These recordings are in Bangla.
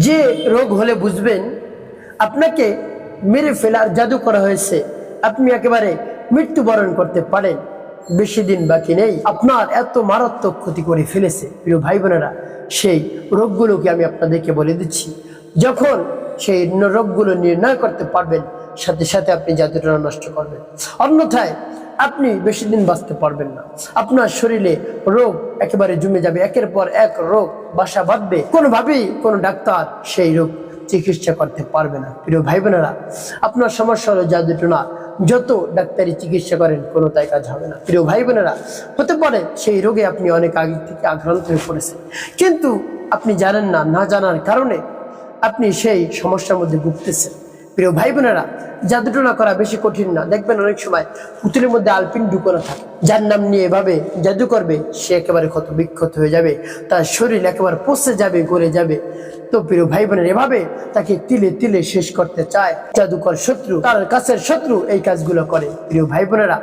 যে রোগ হলে বুঝবেন আপনাকে মেরে ফেলার জাদু করা হয়েছে, আপনি একেবারে মৃত্যুবরণ করতে পারেন, বেশি দিন বাকি নেই, আপনার এত মারাত্মক ক্ষতি করে ফেলেছে। প্রিয় ভাই বোনেরা, সেই রোগগুলোকে আমি আপনাদেরকে বলে দিচ্ছি। যখন সেই রোগগুলো নির্ণয় করতে পারবেন, সাথে সাথে আপনি জাদুটা নষ্ট করবেন, অন্যথায় আপনি বেশি দিন বাঁচতে পারবেন না। আপনার শরীরে রোগ একেবারে জমে যাবে, একের পর এক রোগ বাসা বাঁধবে, কোনোভাবেই কোনো ডাক্তার সেই রোগ চিকিৎসা করতে পারবে না। প্রিয় ভাই বোনেরা, আপনার সমস্যা হলো জাদুটোনা, যত ডাক্তারি চিকিৎসা করেন কোনো তাই কাজ হবে না। প্রিয় ভাই বোনেরা, হতে পারে সেই রোগে আপনি অনেক আগে থেকে আক্রান্ত হয়ে পড়েছেন, কিন্তু আপনি জানেন না, না জানার কারণে আপনি সেই সমস্যার মধ্যে ভুগতেছেন। প্রিয় ভাই বোনেরা, জাদুটোনা করা বেশি কঠিন না। দেখবেন অনেক সময় পুতুলের মধ্যে আলপিন ঢুকানো থাকে, যার নাম নিয়ে এভাবে জাদু করবে সে একেবারে ক্ষত বিক্ষত হয়ে যাবে, তার শরীর একেবারে পচে যাবে, গলে যাবে। তো প্রিয় ভাই বোনের, এভাবে তাকে তিলে তিলে শেষ করতে চায় জাদুকর শত্রু, তার কাছের শত্রু এই কাজগুলো করে। প্রিয় ভাই বোনেরা,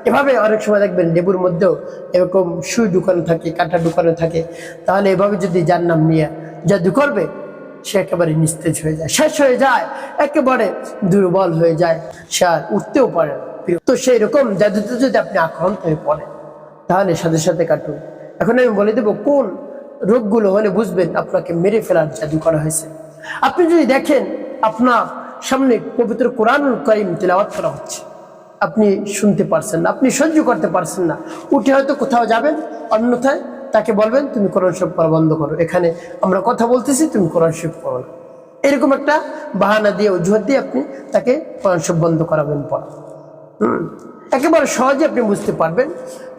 এভাবে অনেক সময় দেখবেন লেবুর মধ্যেও এরকম সুই ঢুকানো থাকে, কাঁটা ঢুকানো থাকে। তাহলে এভাবে যদি যার নাম নিয়ে জাদু করবে, সে একেবারে নিস্তেজ হয়ে যায়, শেষ হয়ে যায়, একেবারে দুর্বল হয়ে যায়, সে আর উঠতেও পারে না। তো সেই রকম জাদুতে যদি আপনি আক্রান্ত হয়ে পড়েন, তাহলে সাথে সাথে কাটুন। এখন আমি বলে দেবো কোন রোগগুলো হলে বুঝবেন আপনাকে মেরে ফেলার জাদু করা হয়েছে। আপনি যদি দেখেন আপনার সামনে পবিত্র কোরআনুল কারীম তিলাওয়াত করা হচ্ছে, আপনি শুনতে পারছেন না, আপনি সহ্য করতে পারছেন না, উঠে হয়তো কোথাও যাবেন, অন্যথায় তাকে বলবেন তুমি কোরআন শরীফ পড়া বন্ধ করো, এখানে আমরা কথা বলতেছি, তুমি কোরআন শরীফ পড়ো না। এরকম একটা বাহানা দিয়ে, অজুহাত দিয়ে আপনি তাকে কোরআন শরীফ বন্ধ করাবেন পড়া। একেবারে সহজে আপনি বুঝতে পারবেন।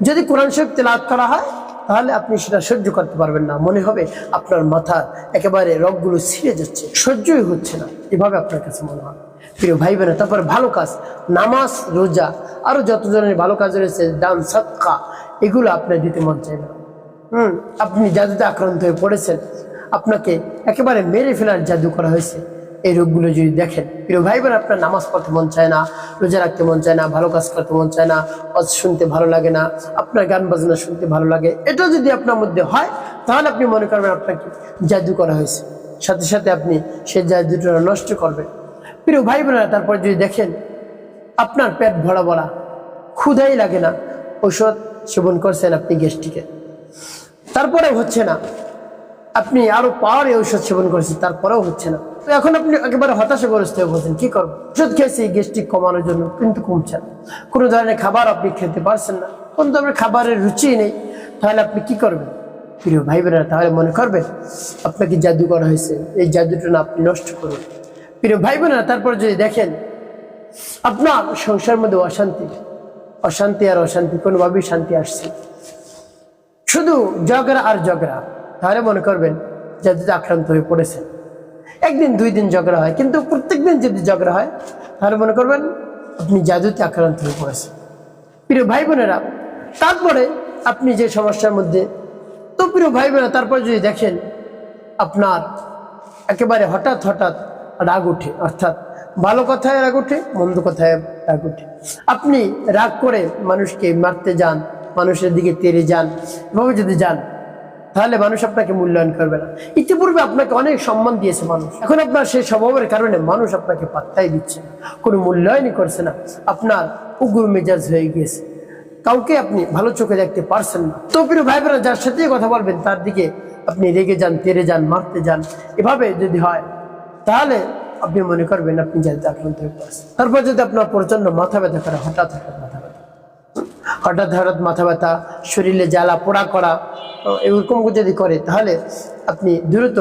যদি কোরআন শরীফ তেলাওয়াত করা হয়, তাহলে আপনি সেটা সহ্য করতে পারবেন না, মনে হবে আপনার মাথার একেবারে রগগুলো ছিঁড়ে যাচ্ছে, সহ্যই হচ্ছে না, এভাবে আপনার কাছে মনে হবে। প্রিয় ভাই বোনেরা, তারপরে ভালো কাজ, নামাজ, রোজা, আরো যত ধরনের ভালো কাজ রয়েছে, দান, সাদকা, এগুলো আপনার দিতে মন চায় না। আপনি জাদুতে আক্রান্ত হয়ে পড়েছেন, আপনাকে একেবারে মেরে ফেলার জাদু করা হয়েছে। এই রোগগুলো যদি দেখেন, প্রিয় ভাই বোন, আপনার নামাজ পড়তে মন চায় না, রোজা রাখতে মন চায় না, ভালো কাজ করতে মন চায় না, ওয়াজ শুনতে ভালো লাগে না, আপনার গান বাজনা শুনতে ভালো লাগে, এটা যদি আপনার মধ্যে হয়, তাহলে আপনি মনে করবেন আপনাকে জাদু করা হয়েছে, সাথে সাথে আপনি সেই জাদুটা নষ্ট করবেন। প্রিয় ভাই বোনেরা, তারপর যদি দেখেন আপনার পেট ভরা ভরা, ক্ষুধাই লাগে না, ঔষধ সেবন করছেন আপনি গ্যাস্ট্রিকের, তারপরেও হচ্ছে না, আপনি আরো পাওয়ারে ঔষধ সেবন করেছেন, তারপরেও হচ্ছে না। তো এখন আপনি একেবারে হতাশাগ্রস্ত হয়ে বলছেন কি করবো, ওষুধ খেয়েছি গ্যাস্ট্রিক কমানোর জন্য, কিন্তু কমছে না, কোনো ধরনের খাবার আপনি খেতে পারছেন না, কোনো ধরনের খাবারের রুচি নেই, তাহলে আপনি কি করবেন? প্রিয় ভাই বোনেরা, তাহলে মনে করবেন আপনাকে জাদু করা হয়েছে, এই জাদুটা না আপনি নষ্ট করুন। প্রিয় ভাই বোনেরা, তারপর যদি দেখেন আপনার সংসারের মধ্যে অশান্তি, অশান্তি আর অশান্তি, কোনোভাবেই শান্তি আসছে, শুধু ঝগড়া আর ঝগড়া, তাহলে মনে করবেন জাদুতে আক্রান্ত হয়ে পড়েছেন। একদিন দুই দিন ঝগড়া হয়, কিন্তু প্রত্যেকদিন যদি ঝগড়া হয়, তাহলে মনে করবেন আপনি জাদুতে আক্রান্ত হয়ে পড়েছেন। প্রিয় ভাই বোনেরা, তারপরে আপনি যে সমস্যার মধ্যে, তো প্রিয় ভাই বোনেরা, তারপর যদি দেখেন আপনার একেবারে হঠাৎ হঠাৎ রাগ উঠে, অর্থাৎ ভালো কথায় রাগ উঠে, মন্দ কথায় রাগ উঠে, আপনি রাগ করে মানুষকে মারতে যান, মানুষের দিকে তেড়ে যান, এভাবে যদি যান, তাহলে মানুষ আপনাকে মূল্যায়ন করবে না। ইতিপূর্বে আপনাকে অনেক সম্মান দিয়েছে মানুষ, এখন আপনার সেই স্বভাবের কারণে মানুষ আপনাকে পাত্তাই দিচ্ছে না, কোনো মূল্যায়নই করছে না, আপনার উগ্র মেজাজ হয়ে গিয়েছে, কাউকে আপনি ভালো চোখে দেখতে পারছেন না। তো প্রিয় ভাই বোনেরা, যার সাথে কথা বলবেন তার দিকে আপনি রেগে যান, তেড়ে যান, মারতে যান, এভাবে যদি হয়, তাহলে আপনি মনে করবেন আপনি জাদুতে আক্রান্ত হয়ে পড়েছেন। তারপর যদি আপনার প্রচন্ড মাথা ব্যথা করে, হঠাৎ হঠাৎ মাথা ব্যথা, হঠাৎ হঠাৎ মাথা ব্যথা, শরীরে জ্বালা পোড়া করা, এরকম যদি করে, তাহলে আপনি দ্রুত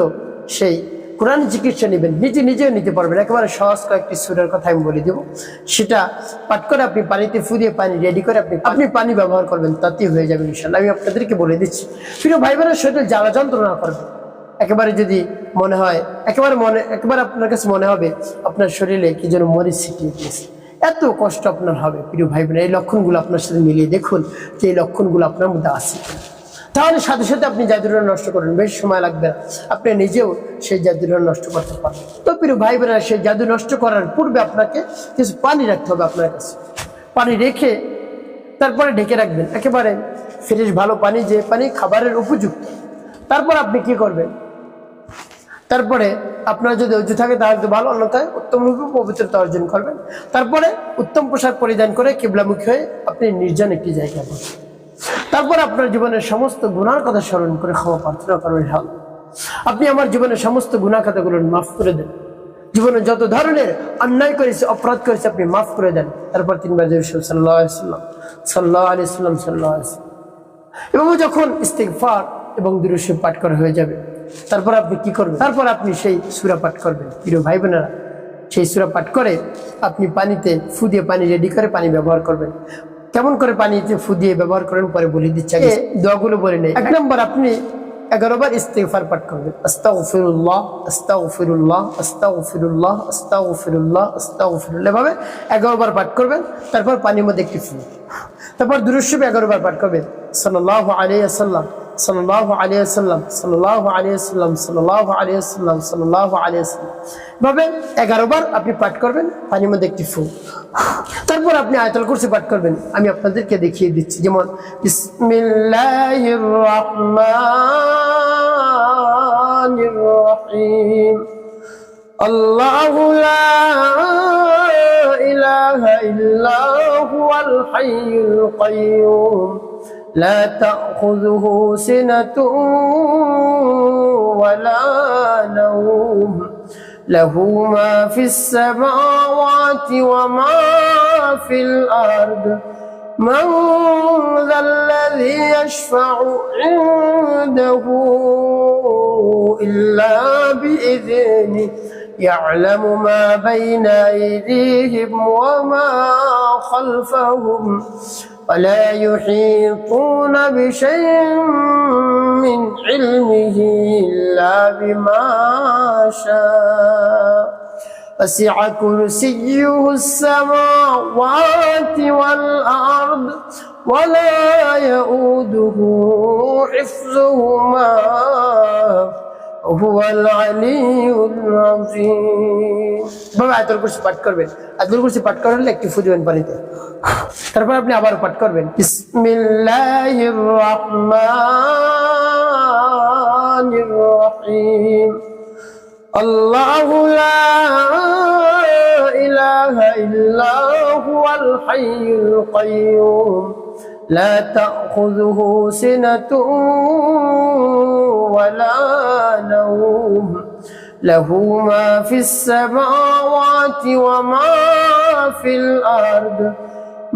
সেই কোরআন চিকিৎসা নেবেন, নিজেও নিতে পারবেন। একেবারে সহজ কয়েকটি সূরার কথা আমি বলে দেবো, সেটা পাঠ করে আপনি পানিতে ফুরিয়ে পানি রেডি করে আপনি পানি ব্যবহার করবেন, তাতেই হয়ে যাবে ইনশাআল্লাহ। আমি আপনাদেরকে বলে দিচ্ছি। প্রিয় ভাই বোনের, শরীরে জ্বালা যন্ত্রণা করবে, একেবারে যদি মনে হয়, একেবারে আপনার কাছে মনে হবে আপনার শরীরে কি যেন মরিচ ছিটিয়ে দিয়েছে, এত কষ্ট আপনার হবে। প্রিয় ভাই বোনের, এই লক্ষণগুলো আপনার সাথে মিলিয়ে দেখুন যে এই লক্ষণগুলো আপনার মধ্যে আছে, তাহলে সাথে সাথে আপনি জাদুটা নষ্ট করবেন, বেশ সময় লাগবে না, আপনি নিজেও সেই জাদুটা নষ্ট করতে পারবেন। তো প্রিয় ভাই বোনেরা, সেই জাদু নষ্ট করার পূর্বে আপনাকে কিছু পানি রাখতে হবে আপনার কাছে, পানি রেখে তারপরে ঢেকে রাখবেন, একেবারে ফ্রেশ ভালো পানি, যে পানি খাবারের উপযুক্ত। তারপর আপনি কি করবেন, তারপরে আপনার যদি অজু থাকে তাহলে তো ভালো, অন্যথায় উত্তম রূপে পবিত্রতা অর্জন করবেন। তারপরে উত্তম পোশাক পরিধান করে কিবলামুখী হয়ে আপনি নির্জন একটি জায়গায় বসেন। তারপর আপনার জীবনের সমস্ত গুনার কথা স্মরণ করে ক্ষমা প্রার্থনা করবেন, আপনি আমার জীবনের সমস্ত গুনাহ খাতাগুলো মাফ করে দেন, জীবনে যত ধরনের অন্যায় করেছে, অপরাধ করেছে আপনি মাফ করে দেন। তারপর 3 বার সাল্লাল্লাহু আলাইহি ওয়াসাল্লাম সাল্লাল্লাহু আলাইহি ওয়াসাল্লাম সাল্লাল্লাহু আলাইহি ওয়াসাল্লাম। এবং যখন ইস্তিগফার এবং দুরূদ শরীফ পাঠ করা হয়ে যাবে, তারপর আপনি কি করবেন? তারপর আপনি সেই সূরা পাঠ করবেন। প্রিয় ভাই বোনেরা, সেই সূরা পাঠ করে আপনি পানিতে ফু দিয়ে পানি রেডি করে পানি ব্যবহার করবেন। কেমন করে পানিতে ফু দিয়ে ব্যবহার করেন পরে বলে দিচ্ছি, আগে দোয়াগুলো বলে নেই। 1 নম্বর, আপনি 11 বার ইস্তিগফার পাঠ করবেন। আস্তাগফিরুল্লাহ আস্তাগফিরুল্লাহ আস্তাগফিরুল্লাহ আস্তাগফিরুল্লাহ আস্তাগফিরুল্লাহ, এভাবে 11 বার পাঠ করবেন। তারপর পানির মধ্যে একটি ফু, তারপর দুরূদ শরীফ 11 বার পাঠ করবেন। সাল্লাল্লাহু আলাইহি ওয়াসাল্লাম সাল্লাল্লাহু আলাইহি ওয়াসাল্লাম সাল্লাল্লাহু আলাইহি ওয়াসাল্লাম সাল্লাল্লাহু আলাইহি ওয়াসাল্লাম সাল্লাল্লাহু আলাইহি ওয়াসাল্লাম, এভাবে 11 বার আপনি পাঠ করবেন, পানির মধ্যে একটি ফু। তারপর আপনি আয়াতুল কুরসি পাঠ করবেন। আমি আপনাদেরকে দেখিয়ে দিচ্ছি, যেমন বিসমিল্লাহির রহমানির রহিম, আল্লাহু লা ইলাহা ইল্লা হুয়াল হাইয়ুল কাইয়্যুম লা তাখুযুহু সিনাতুন ওয়ালা নাওম লাহু মা ফিস সামাওয়াতি ওয়া মা ফিল আরদ মান যাল্লাযী ইয়াশফা'ু ইনদাহু ইল্লা বিইذনিহি يعلم ما بين أيديهم وما خلفهم ولا يحيطون بشيء من علمه إلا بما شاء وسع كرسيه السماوات والأرض ولا يؤوده حفظهما হুয়াল আলিয়্যুল আযীম। বাবা আয়াতুল কুরসি পাঠ করবেন। আয়াতুল কুরসি পাঠ করলে একটু ফু দিবেন পানিতে। তারপর আপনি আবার পাঠ করবেন বিসমিল্লাহির রহমানির রহিম, আল্লাহু লা ইলাহা ইল্লা হুয়াল হাইয়ুল কাইয়্যুম لا تأخذه سنة ولا نوم له ما في السماوات وما في الأرض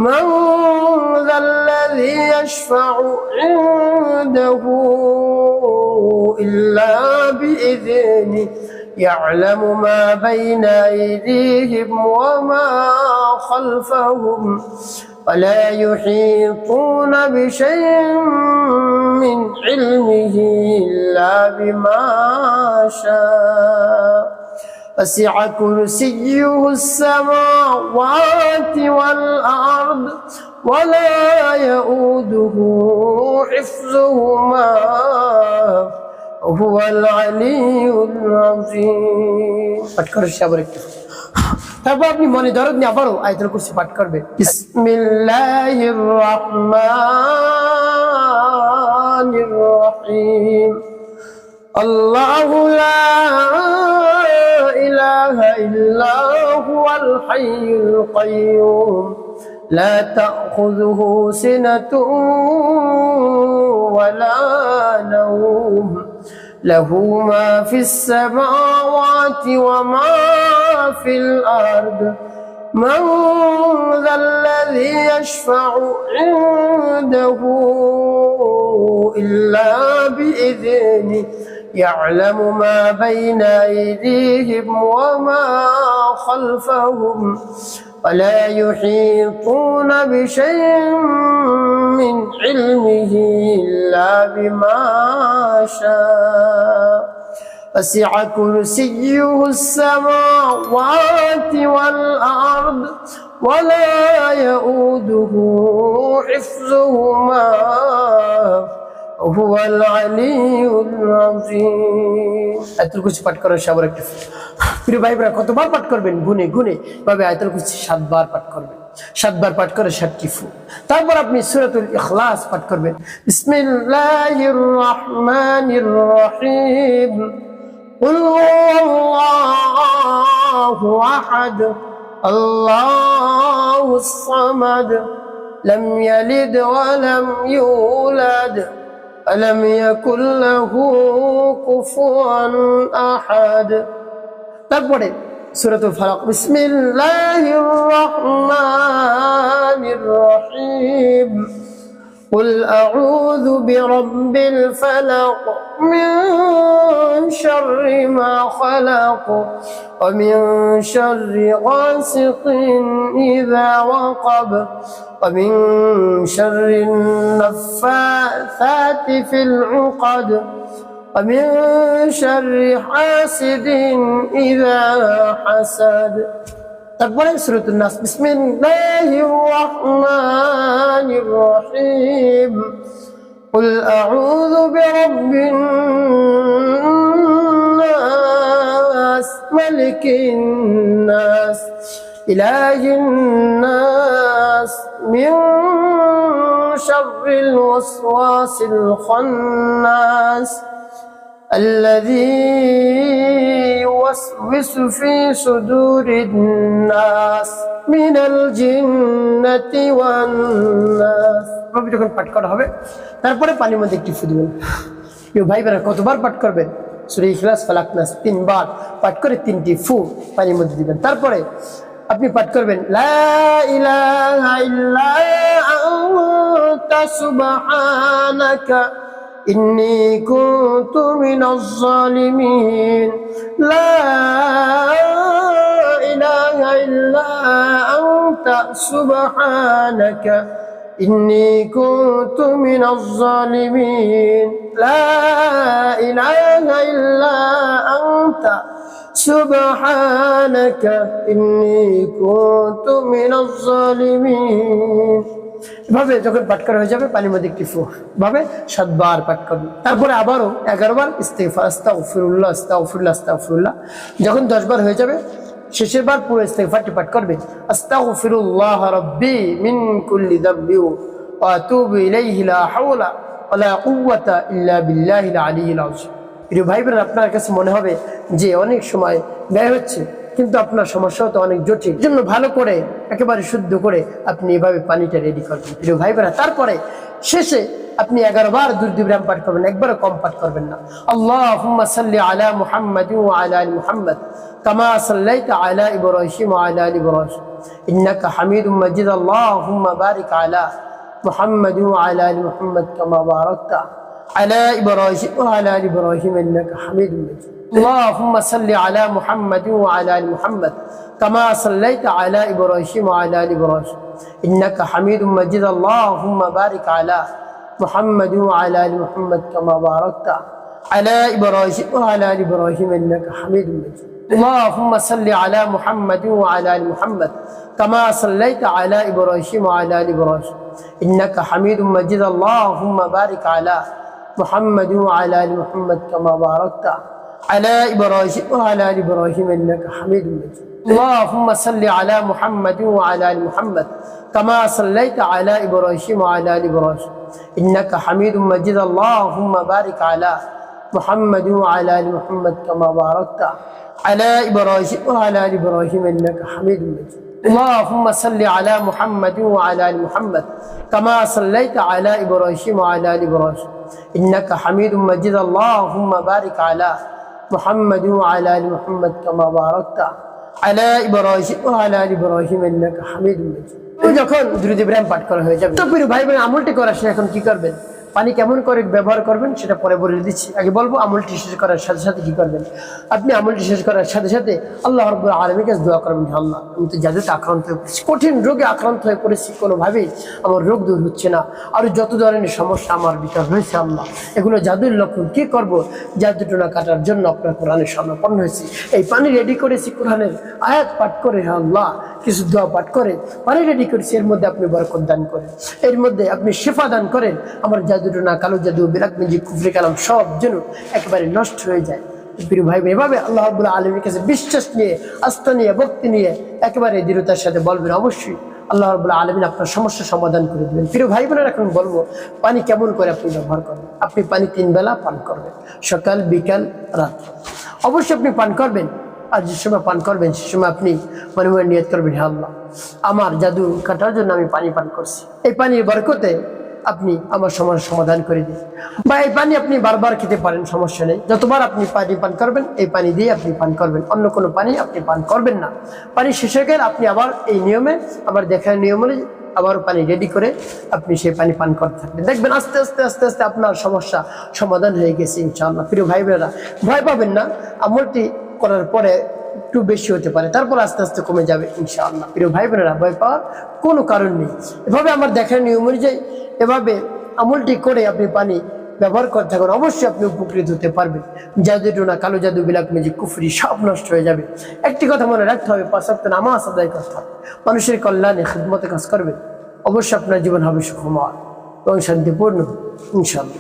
من ذا الذي يشفع عنده إلا بإذنه يعلم ما بين أيديهم وما خلفهم ولا يحيطون بشيء من علمه إلا بما شاء وسع كرسيه السماوات والأرض ولا يؤوده حفظهما وهو العلي العظيم। তারপর আপনি মনে দরদ নিয়ে আবারও আয়াতুল কুরসি পাঠ করবেন বিসমিল্লাহির রহমানির রহিম, আল্লাহু লা ইলাহা ইল্লা হুয়াল হাইয়ুল কাইয়্যুম লা তাখুযুহু সিনাতুন ওয়ালা নাওম له ما في السماوات وما في الأرض من ذا الذي يشفع عنده إلا بإذنه يعلم ما بين أيديهم وما خلفهم ولا يحيطون بشيء من علمه إلا بما شاء وسع كرسيه السماوات والأرض ولا يؤوده حفظهما وهو العلي العظيم। আয়াতুল কুরসি পাঠ করার সবার একটু প্রিয় ভাই বোনেরা, কতবার পাঠ করবেন? গুনে গুনে ভাবে আয়াতুল কুরসি 7 বার পাঠ করবেন। 7 বার পাঠ করে 7টি ফু। তারপর আপনি সূরাতুল ইখলাস পাঠ করবেন বিসমিল্লাহির রহমানির রহিম, কুল আল্লাহু আহাদ আল্লাহুস সামাদ লাম ইয়ালিদ ওয়া লাম ইউলাদ আলাম ইয়াকুল লাহু কুফুয়ান আহাদ। তারপরে সূরাতুল ফালাক, বিসমিল্লাহির রহমানির রহিম, قل أعوذ برب الفلق من شر ما خلق ومن شر غاسق إذا وقب ومن شر النفاثات في العقد ومن شر حاسد إذا حسد। তারপরে সূরাতুন নাস, বিসমিল্লাহির রহমানির রহিম, কুল আউযু বিরাব্বিন নাস মালিকিন নাস ইলাহিন নাস মিন শাররিল ওয়াসওয়াসিল খান্নাস الذي يوسوس في صدور الناس من الجنة والناس। যখন পাঠ করা হবে তারপরে পানির মধ্যে একটি ফু দিবেন। ভাই বোনেরা, কতবার পাঠ করবেন? সূরা ইখলাস, ফালাক, নাস 3 বার পাঠ করে 3টি ফু পানির মধ্যে দিবেন। তারপরে আপনি পাঠ করবেন লা ইলাহা ইল্লা আনতা সুবহানাকা إني كنت من الظالمين لا إله إلا أنت سبحانك إني كنت من الظالمين لا إله إلا أنت سبحانك إني كنت من الظالمين। এভাবে যখন পাঠ করা হয়ে যাবে পানির মধ্যে একটি ফু ভাবে 7 বার পাঠ করবেন। তারপরে আবারও 11 বার ইস্তিগফার, আস্তাগফিরুল্লাহ আস্তাগফিরুল্লাহ আস্তাগফিরুল্লাহ। যখন 10 বার হয়ে যাবে শেষের বার পুরো ইস্তিগফারটি পাঠ করবেন, আস্তাগফিরুল্লাহ রাব্বি মিন কুল্লি যামবি ওয়া আতুবু ইলাইহি লা হাওলা ওয়া লা কুওয়াতা ইল্লা বিল্লাহিল আলিয়্যিল আযীম। প্রিয় ভাই বোনেরা, আপনার কাছে মনে হবে যে অনেক সময় ব্যয় হচ্ছে, কিন্তু আপনার সমস্যা তো অনেক জটিল। জন্য ভালো করে একেবারে শুদ্ধ করে আপনি এভাবে পানিটা রেডি করবেন প্রিয় ভাই বোনেরা। তারপরে শেষে আপনি 11 বার দুরূদ ইব্রাহিম পাঠ করবেন, একবারও কম পাঠ করবেন না। আল্লাহুম্মা সাল্লি আলা মুহাম্মাদিন ওয়া আলা আলি মুহাম্মাদ কামা সাল্লাইতা আলা ইব্রাহিম ওয়া আলা আলি ইব্রাহিম ইন্নাকা হামিদুম মাজিদ। আল্লাহুম্মা বারিক আলা মুহাম্মাদিন ওয়া আলা আলি মুহাম্মাদ কামা বারাকতা আলা ইব্রাহিম ওয়া আলা আলি ইব্রাহিম ইন্নাকা হামিদুম মাজিদ। اللهم صل على محمد وعلى ال محمد كما صليت على ابراهيم وعلى ال ابراهيم انك حميد مجيد। اللهم بارك على محمد وعلى ال محمد كما باركت على ابراهيم وعلى ال ابراهيم انك حميد مجيد। اللهم صل على محمد وعلى ال محمد كما صليت على ابراهيم وعلى ال ابراهيم انك حميد مجيد। اللهم بارك على محمد وعلى ال محمد كما باركت على إبراهيم وعلى آل إبراهيم إنك حميد مجيد। اللهم صل على محمد وعلى آل محمد كما صليت على إبراهيم وعلى آل إبراهيم إنك حميد مجيد। اللهم بارك على محمد وعلى آل محمد كما باركت على إبراهيم وعلى آل إبراهيم إنك حميد مجيد। اللهم صل على محمد وعلى آل محمد كما صليت على إبراهيم وعلى آل إبراهيم إنك حميد مجيد। اللهم بارك على محمد وعلى آل محمد كما باركت على إبراهيم وعلى آل إبراهيم إنك حميد مجيد। যখন দুরূদ ইব্রাহিম পাঠ করা হয়ে যাবে তো প্রিয় ভাই বোন, আমলটি করার সময় এখন কি করবেন, পানি কেমন করে ব্যবহার করবেন সেটা পরে বলে দিচ্ছি। আগে বলবো আমলটি শেষ করার সাথে সাথে কি করবেন। আপনি আমলটি শেষ করার সাথে সাথে আল্লাহ রাব্বুল আলামিনের কাছে দোয়া করবেন, আল্লাহ আমি তো জাদুতে আক্রান্ত হয়ে পড়েছি, কঠিন রোগে আক্রান্ত হয়ে পড়েছি, কোনোভাবেই আমার রোগ দূর হচ্ছে না, আর যত ধরনের সমস্যা আমার ভিতর রয়েছে আল্লাহ এগুলো জাদুর লক্ষণ, কি করব, জাদুটোনা কাটার জন্য আপনার কোরআনের স্বর্ণপন্ন হয়েছি। এই পানি রেডি করেছি কোরআনের আয়াত পাঠ করে, আল্লাহ কিছু দোয়া পাঠ করে পানি রেডি করেছি, এর মধ্যে আপনি বরকত দান করেন, এর মধ্যে আপনি শিফা দান করেন, আমার জাদুটোনা, কালো জাদু, বিলাত মিউজিক, কুফরি কালাম সব যেন একেবারে নষ্ট হয়ে যায়। প্রিয় ভাই বোন, এভাবে আল্লাহ রাব্বুল আলামিনের কাছে বিশ্বাস নিয়ে, আস্থা নিয়ে, ভক্তি নিয়ে একেবারে দৃঢ়তার সাথে বলবেন, অবশ্যই আল্লাহ রাব্বুল আলামিন আপনার সমস্যার সমাধান করে দেবেন। প্রিয় ভাই বোনেরা, এখন বলবো পানি কেমন করে আপনি ব্যবহার করবেন। আপনি পানি 3 বেলা পান করবেন, সকাল, বিকাল, রাত, অবশ্যই আপনি পান করবেন। আর যে সময় পান করবেন সে সময় আপনি মনে মনে নিয়ত করবেন, হে আল্লাহ, আমার জাদু কাটার জন্য আমি পানি পান করছি, এই পানির বরকতে আপনি আমার সমস্যার সমাধান করে দিন। বা এই পানি আপনি বারবার খেতে পারেন, সমস্যা নেই। যতবার আপনি পানি পান করবেন এই পানি দিয়ে আপনি পান করবেন, অন্য কোনো পানি আপনি পান করবেন না। পানি শেষ হয়ে গেলে আপনি আবার এই নিয়মে, আবার দেখার নিয়ম অনুযায়ী আবার পানি রেডি করে আপনি সেই পানি পান করতে থাকবেন। দেখবেন আস্তে আস্তে আস্তে আস্তে আপনার সমস্যা সমাধান হয়ে গেছে ইনশাআল্লাহ। প্রিয় ভাই বোনেরা, ভয় পাবেন না, আমলটি করার পরে একটু বেশি হতে পারে, তারপর আস্তে আস্তে কমে যাবে ইনশাআল্লাহ। প্রিয় ভাই বোনেরা, ভয় পাওয়ার কোনো কারণ নেই। এভাবে আমার দেখার নিয়ম অনুযায়ী এভাবে আমলটি করে আপনি পানি ব্যবহার করতে থাকুন, অবশ্যই আপনি উপকৃত হতে পারবেন। জাদু টোনা, কালো জাদু, বিলাক ম্যাজিক, কুফরি সব নষ্ট হয়ে যাবে। একটি কথা মনে রাখতে হবে, 5 ওয়াক্ত নামাজ আদায় করতে হবে, মানুষের কল্যাণে খিদমতে কাজ করবেন, অবশ্যই আপনার জীবন হবে সুখময় এবং শান্তিপূর্ণ ইনশাআল্লাহ।